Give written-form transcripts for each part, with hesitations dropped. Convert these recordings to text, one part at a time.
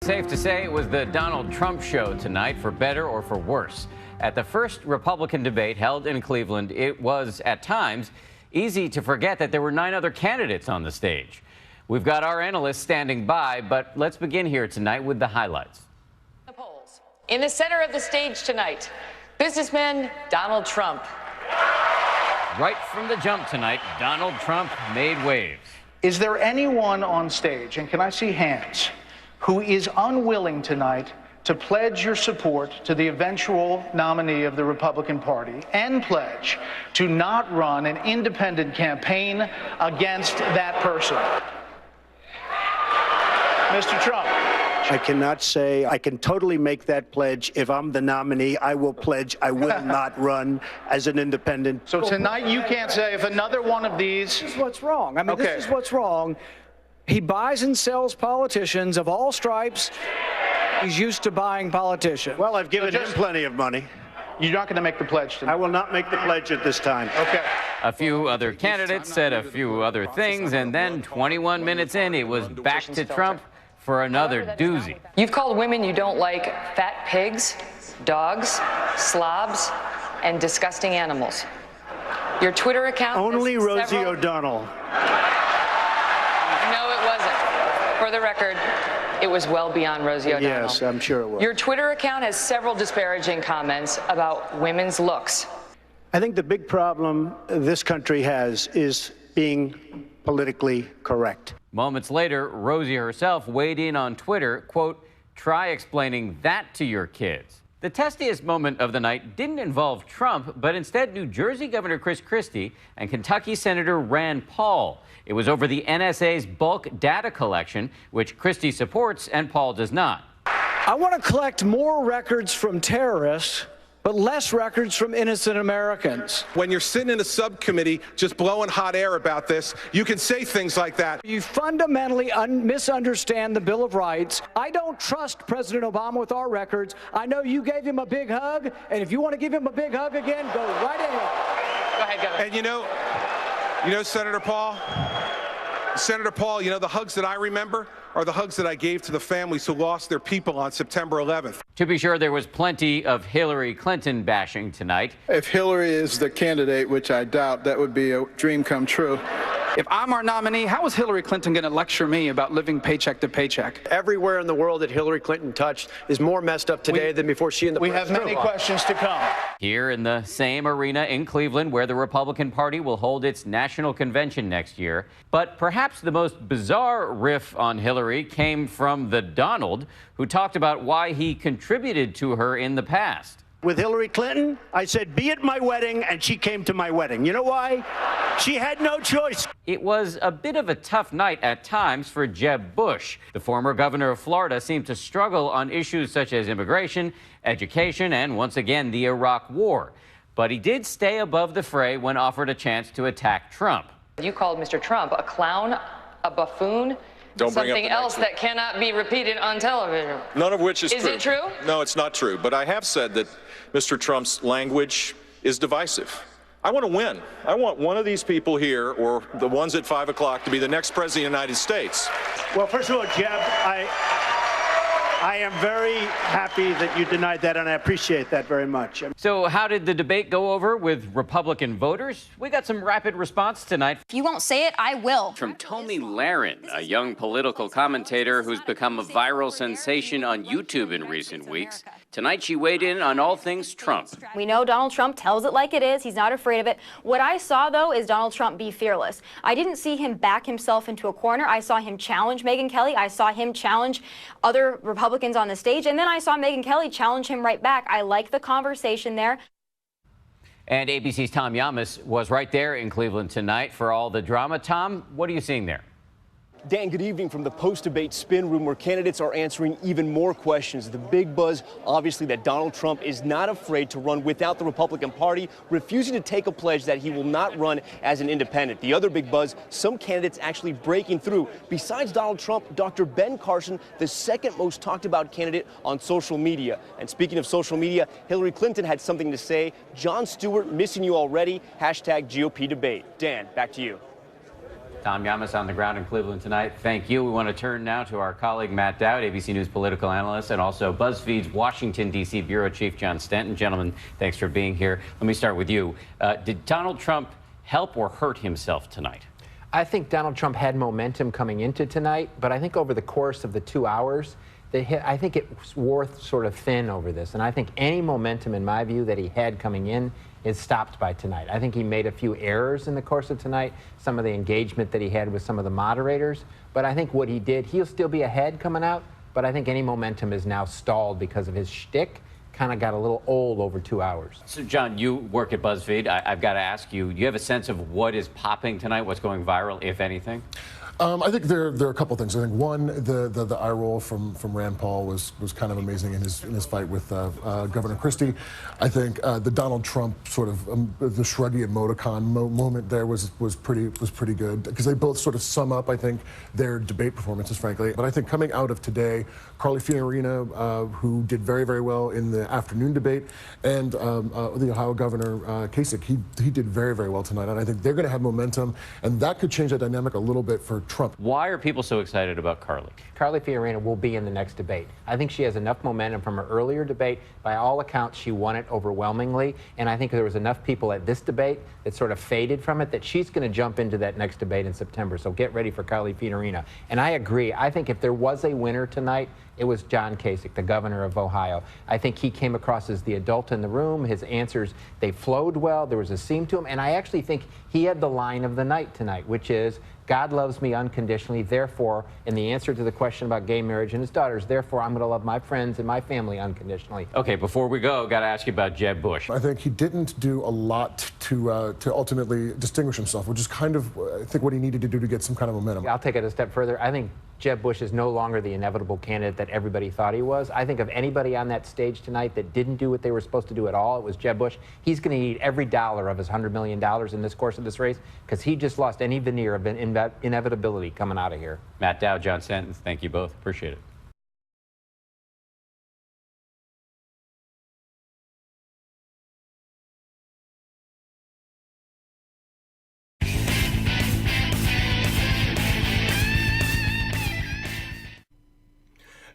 Safe to say it was the Donald Trump show tonight, for better or for worse. At the first Republican debate held in Cleveland, it was, at times, easy to forget that there were 9 other candidates on the stage. We've got our analysts standing by, but let's begin here tonight with the highlights. The polls. In the center of the stage tonight, businessman Donald Trump. Right from the jump tonight, Donald Trump made waves. Is there anyone on stage, and can I see hands, who is unwilling tonight to pledge your support to the eventual nominee of the Republican Party and pledge to not run an independent campaign against that person? Mr. Trump. I cannot say I can totally make that pledge. If I'm the nominee, I will pledge I will not run as an independent. So tonight you can't say if another one of these... This is what's wrong. I mean, Okay. This is what's wrong. He buys and sells politicians of all stripes. He's used to buying politicians. Well, I've given him plenty of money. You're not going to make the pledge tonight? I will not make the pledge at this time. Okay. A few other candidates said a few other things, and then 21 minutes in, it was back to Trump for another doozy. You've called women you don't like fat pigs, dogs, slobs, and disgusting animals. Your Twitter account... Only has Rosie several... O'Donnell. No, it wasn't. For the record, it was well beyond Rosie O'Donnell. Yes, I'm sure it was. Your Twitter account has several disparaging comments about women's looks. I think the big problem this country has is being politically correct. Moments later, Rosie herself weighed in on Twitter, quote, "Try explaining that to your kids." The testiest moment of the night didn't involve Trump, but instead New Jersey Governor Chris Christie and Kentucky Senator Rand Paul. It was over the NSA's bulk data collection, which Christie supports and Paul does not. I want to collect more records from terrorists, but less records from innocent Americans. When you're sitting in a subcommittee just blowing hot air about this, you can say things like that. You fundamentally misunderstand the Bill of Rights. I don't trust President Obama with our records. I know you gave him a big hug, and if you want to give him a big hug again, go right ahead. Go ahead, Governor. And you know, Senator Paul, the hugs that I remember are the hugs that I gave to the families who lost their people on September 11th. To be sure, there was plenty of Hillary Clinton bashing tonight. If Hillary is the candidate, which I doubt, that would be a dream come true. If I'm our nominee, how is Hillary Clinton going to lecture me about living paycheck to paycheck? Everywhere in the world that Hillary Clinton touched is more messed up today than before she and the We have many questions to come. Here in the same arena in Cleveland, where the Republican Party will hold its national convention next year. But perhaps the most bizarre riff on Hillary came from the Donald, who talked about why he contributed to her in the past. With Hillary Clinton, I said, be at my wedding, and she came to my wedding. You know why? She had no choice. It was a bit of a tough night at times for Jeb Bush. The former governor of Florida seemed to struggle on issues such as immigration, education, and once again, the Iraq War. But he did stay above the fray when offered a chance to attack Trump. You called Mr. Trump a clown, a buffoon, something else that cannot be repeated on television. None of which is true. Is it true? No, it's not true. But I have said that Mr. Trump's language is divisive. I want to win. I want one of these people here, or the ones at 5 o'clock, to be the next president of the United States. Well, first of all, Jeb, I am very happy that you denied that, and I appreciate that very much. So how did the debate go over with Republican voters? We got some rapid response tonight. If you won't say it, I will. From Tomi Lahren, a young political commentator who's become a viral sensation on YouTube in recent weeks. Tonight she weighed in on all things Trump. We know Donald Trump tells it like it is. He's not afraid of it. What I saw, though, is Donald Trump be fearless. I didn't see him back himself into a corner. I saw him challenge Megyn Kelly. I saw him challenge other Republicans on the stage. And then I saw Megyn Kelly challenge him right back. I like the conversation there. And ABC's Tom Llamas was right there in Cleveland tonight for all the drama. Tom, what are you seeing there? Dan, good evening from the post-debate spin room where candidates are answering even more questions. The big buzz, obviously, that Donald Trump is not afraid to run without the Republican Party, refusing to take a pledge that he will not run as an independent. The other big buzz, some candidates actually breaking through. Besides Donald Trump, Dr. Ben Carson, the second most talked about candidate on social media. And speaking of social media, Hillary Clinton had something to say. Jon Stewart, missing you already. #GOP debate. Dan, back to you. Tom Llamas on the ground in Cleveland tonight. Thank you. We want to turn now to our colleague Matt Dowd, ABC News political analyst, and also BuzzFeed's Washington, D.C. bureau chief John Stanton. Gentlemen, thanks for being here. Let me start with you. Did Donald Trump help or hurt himself tonight? I think Donald Trump had momentum coming into tonight, but I think over the course of the 2 hours, I think it wore sort of thin over this. And I think any momentum, in my view, that he had coming in is stopped by tonight. I think he made a few errors in the course of tonight, some of the engagement that he had with some of the moderators. But I think what he did, he'll still be ahead coming out, but I think any momentum is now stalled because of his shtick. Kind of got a little old over 2 hours. So, John, you work at BuzzFeed. I've got to ask you, do you have a sense of what is popping tonight, what's going viral, if anything? I think there are a couple of things. I think one, the eye roll from Rand Paul was kind of amazing in his fight with Governor Christie. I think the Donald Trump sort of the shruggy emoticon moment there was pretty good because they both sort of sum up, I think, their debate performances, frankly. But I think coming out of today, Carly Fiorina, who did very, very well in the afternoon debate, and the Ohio Governor Kasich, he did very, very well tonight. And I think they're going to have momentum, and that could change the dynamic a little bit for Trump. Why are people so excited about Carly? Carly Fiorina will be in the next debate. I think she has enough momentum from her earlier debate. By all accounts, she won it overwhelmingly. And I think there was enough people at this debate that sort of faded from it that she's going to jump into that next debate in September. So get ready for Carly Fiorina. And I agree. I think if there was a winner tonight, it was John Kasich, the governor of Ohio. I think he came across as the adult in the room. His answers, they flowed well. There was a seam to him. And I actually think he had the line of the night tonight, which is, God loves me unconditionally, therefore, in the answer to the question about gay marriage and his daughters, therefore, I'm going to love my friends and my family unconditionally. Okay, before we go, got to ask you about Jeb Bush. I think he didn't do a lot to ultimately distinguish himself, which is kind of, I think, what he needed to do to get some kind of momentum. I'll take it a step further. I think Jeb Bush is no longer the inevitable candidate that everybody thought he was. I think of anybody on that stage tonight that didn't do what they were supposed to do at all, it was Jeb Bush. He's going to need every dollar of his $100 million in this course of this race because he just lost any veneer of inevitability coming out of here. Matt Dowd, John Stanton, thank you both. Appreciate it.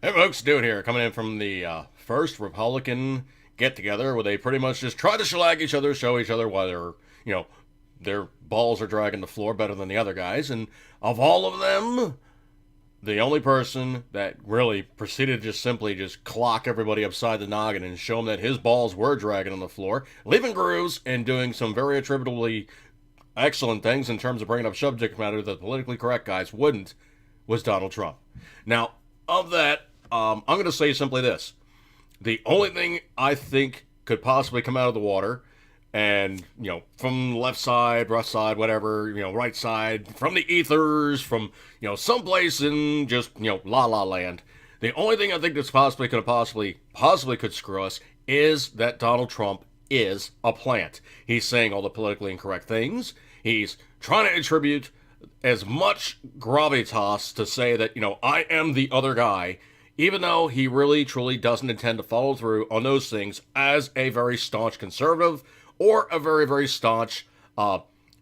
Hey folks, Dude here, coming in from the first Republican get-together where they pretty much just try to shellac each other, show each other why their balls are dragging the floor better than the other guys, and of all of them, the only person that really proceeded to just simply clock everybody upside the noggin and show them that his balls were dragging on the floor, leaving grooves and doing some very attributably excellent things in terms of bringing up subject matter that politically correct guys wouldn't, was Donald Trump. Now, of that, I'm going to say simply this. The only thing I think could possibly come out of the water, and, from the left side, whatever, right side, from the ethers, from, someplace in just, la-la land, the only thing I think that's possibly could screw us is that Donald Trump is a plant. He's saying all the politically incorrect things. He's trying to attribute as much gravitas to say that, I am the other guy, even though he really, truly doesn't intend to follow through on those things as a very staunch conservative or a very, very staunch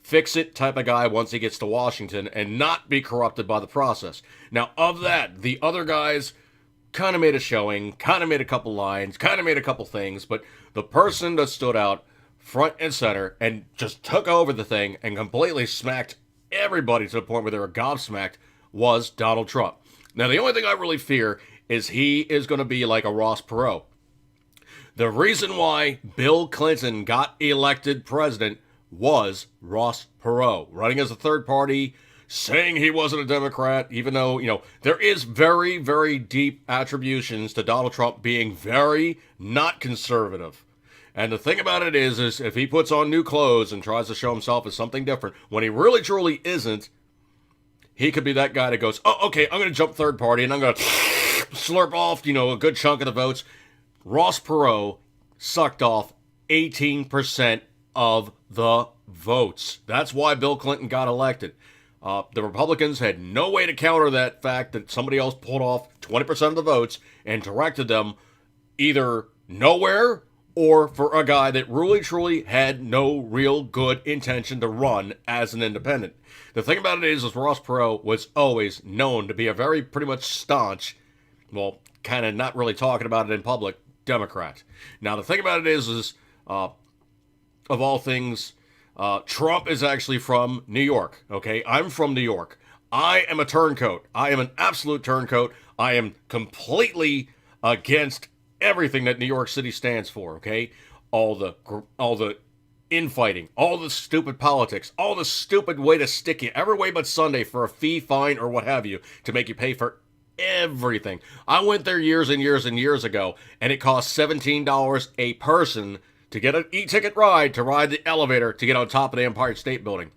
fix-it type of guy once he gets to Washington and not be corrupted by the process. Now, of that, the other guys kind of made a showing, kind of made a couple lines, kind of made a couple things, but the person that stood out front and center and just took over the thing and completely smacked everybody to the point where they were gobsmacked was Donald Trump. Now, the only thing I really fear is he is going to be like a Ross Perot. The reason why Bill Clinton got elected president was Ross Perot, running as a third party, saying he wasn't a Democrat, even though, there is very, very deep attributions to Donald Trump being very not conservative. And the thing about it is if he puts on new clothes and tries to show himself as something different, when he really truly isn't, he could be that guy that goes, oh, okay, I'm going to jump third party and I'm going to slurp off, a good chunk of the votes. Ross Perot sucked off 18% of the votes. That's why Bill Clinton got elected. The Republicans had no way to counter that fact that somebody else pulled off 20% of the votes and directed them either nowhere or for a guy that really truly had no real good intention to run as an independent. The thing about it is Ross Perot was always known to be a very pretty much staunch, well, kind of not really talking about it in public, Democrat. Now, the thing about it is of all things, Trump is actually from New York, okay? I'm from New York. I am a turncoat. I am an absolute turncoat. I am completely against everything that New York City stands for, okay? All the infighting, all the stupid politics, all the stupid way to stick you every way but Sunday for a fee, fine, or what have you, to make you pay for everything. I went there years and years and years ago, and it cost $17 a person to get an e-ticket ride, to ride the elevator, to get on top of the Empire State Building.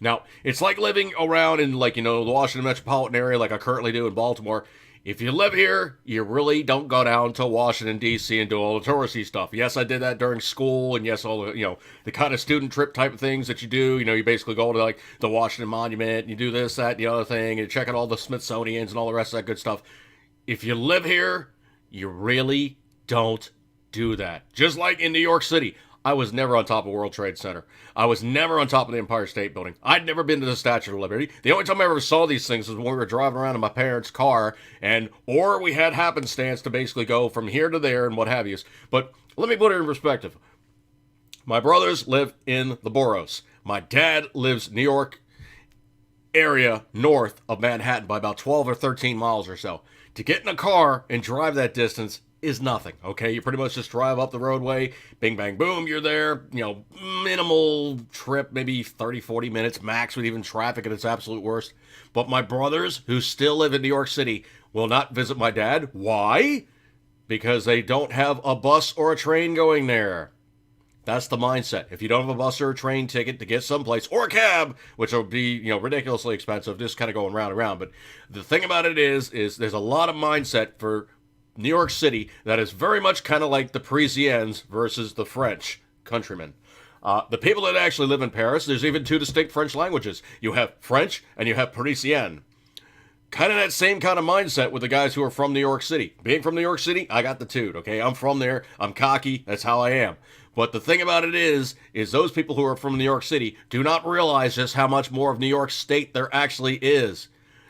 Now, it's like living around in, like, the Washington metropolitan area like I currently do in Baltimore. If you live here, you really don't go down to Washington, D.C. and do all the touristy stuff. Yes, I did that during school, and yes, all the, the kind of student trip type of things that you do. You basically go to, like, the Washington Monument, and you do this, that, and the other thing, and you check out all the Smithsonians and all the rest of that good stuff. If you live here, you really don't do that. Just like in New York City, I was never on top of World Trade Center. I was never on top of the Empire State Building. I'd never been to the Statue of Liberty. The only time I ever saw these things was when we were driving around in my parents' car, or we had happenstance to basically go from here to there and what have you. But let me put it in perspective. My brothers live in the boroughs. My dad lives New York area north of Manhattan by about 12 or 13 miles or so. To get in a car and drive that distance is nothing, okay? You pretty much just drive up the roadway, bing, bang, boom, you're there, minimal trip, maybe 30, 40 minutes max with even traffic at its absolute worst. But my brothers, who still live in New York City, will not visit my dad. Why? Because they don't have a bus or a train going there. That's the mindset. If you don't have a bus or a train ticket to get someplace, or a cab, which will be, ridiculously expensive, just kind of going round and round. But the thing about it is there's a lot of mindset for New York City that is very much kind of like the Parisians versus the French countrymen. The people that actually live in Paris, there's even two distinct French languages. You have French and you have Parisien. Kind of that same kind of mindset with the guys who are from New York City. Being from New York City, I got the toot, okay? I'm from there. I'm cocky. That's how I am. But the thing about it is those people who are from New York City do not realize just how much more of New York State there actually is.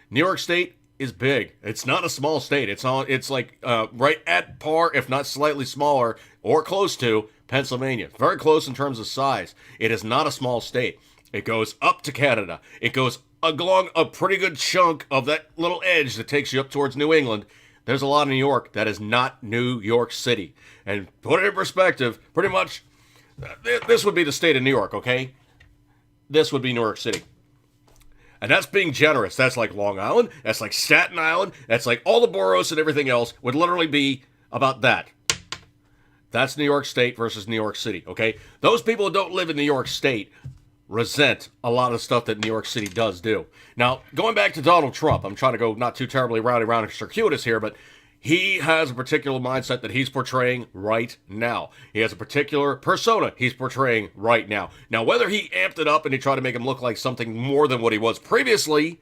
New York State is big. It's not a small state. It's like right at par, if not slightly smaller, or close to Pennsylvania. Very close in terms of size. It is not a small state. It goes up to Canada. It goes along a pretty good chunk of that little edge that takes you up towards New England. There's a lot of New York that is not New York City. And put it in perspective, pretty much, this would be the state of New York, okay? This would be New York City. And that's being generous. That's like Long Island. That's like Staten Island. That's like all the boroughs and everything else would literally be about that. That's New York State versus New York City, okay? Those people who don't live in New York State resent a lot of stuff that New York City does do. Now, going back to Donald Trump, I'm trying to go not too terribly round and circuitous here, but he has a particular mindset that he's portraying right now. He has a particular persona he's portraying right now. Now, whether he amped it up and he tried to make him look like something more than what he was previously,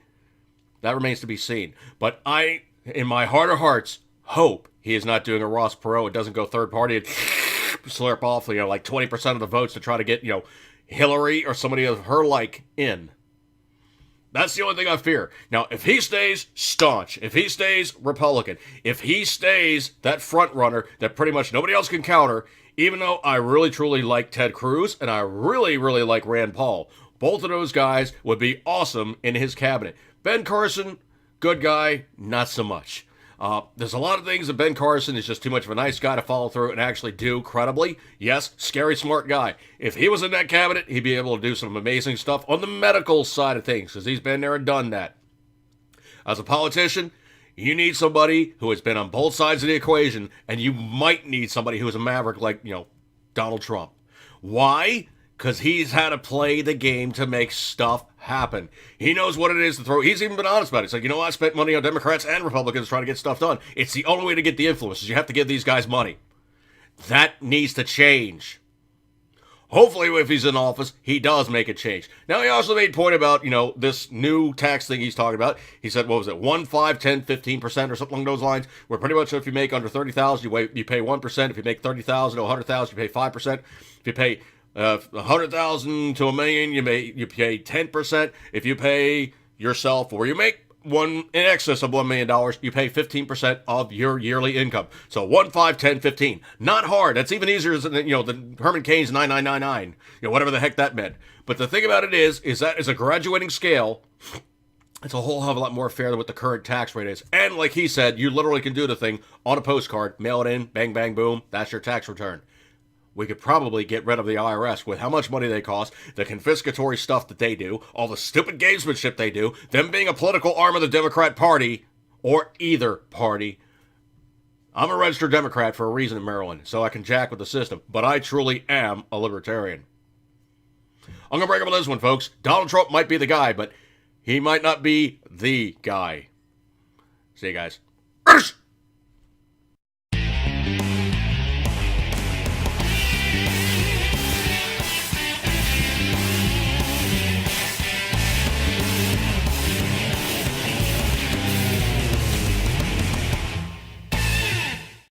that remains to be seen. But I, in my heart of hearts, hope he is not doing a Ross Perot. It doesn't go third party and slurp off, like 20% of the votes to try to get, Hillary or somebody of her like in. That's the only thing I fear. Now, if he stays staunch, if he stays Republican, if he stays that front runner that pretty much nobody else can counter, even though I really truly like Ted Cruz and I really, really like Rand Paul, both of those guys would be awesome in his cabinet. Ben Carson, good guy, not so much. There's a lot of things that Ben Carson is just too much of a nice guy to follow through and actually do credibly. Yes, scary smart guy. If he was in that cabinet, he'd be able to do some amazing stuff on the medical side of things because he's been there and done that. As a politician, you need somebody who has been on both sides of the equation, and you might need somebody who is a maverick like, Donald Trump. Why? Because he's had to play the game to make stuff happen. He knows what it is to throw. He's even been honest about it. He's like, I spent money on Democrats and Republicans trying to get stuff done. It's the only way to get the influence is you have to give these guys money. That needs to change. Hopefully, if he's in office, he does make a change. Now, he also made a point about, this new tax thing he's talking about. He said, what was it, 1, 5, 10, 15% or something along those lines, where pretty much if you make under $30,000, you pay 1%. If you make $30,000 to $100,000, you pay 5%. If you pay $100,000 to $1 million, you pay 10%. If you pay yourself, or you make in excess of $1 million, you pay 15% of your yearly income. So 1, 5, 10, 15. Not hard. That's even easier than the Herman Cain's 9999. Whatever the heck that meant. But the thing about it is that is a graduating scale. It's a whole hell of a lot more fair than what the current tax rate is. And like he said, you literally can do the thing on a postcard, mail it in, bang, bang, boom. That's your tax return. We could probably get rid of the IRS with how much money they cost, the confiscatory stuff that they do, all the stupid gamesmanship they do, them being a political arm of the Democrat Party, or either party. I'm a registered Democrat for a reason in Maryland, so I can jack with the system, but I truly am a libertarian. I'm going to break up with this one, folks. Donald Trump might be the guy, but he might not be the guy. See you guys.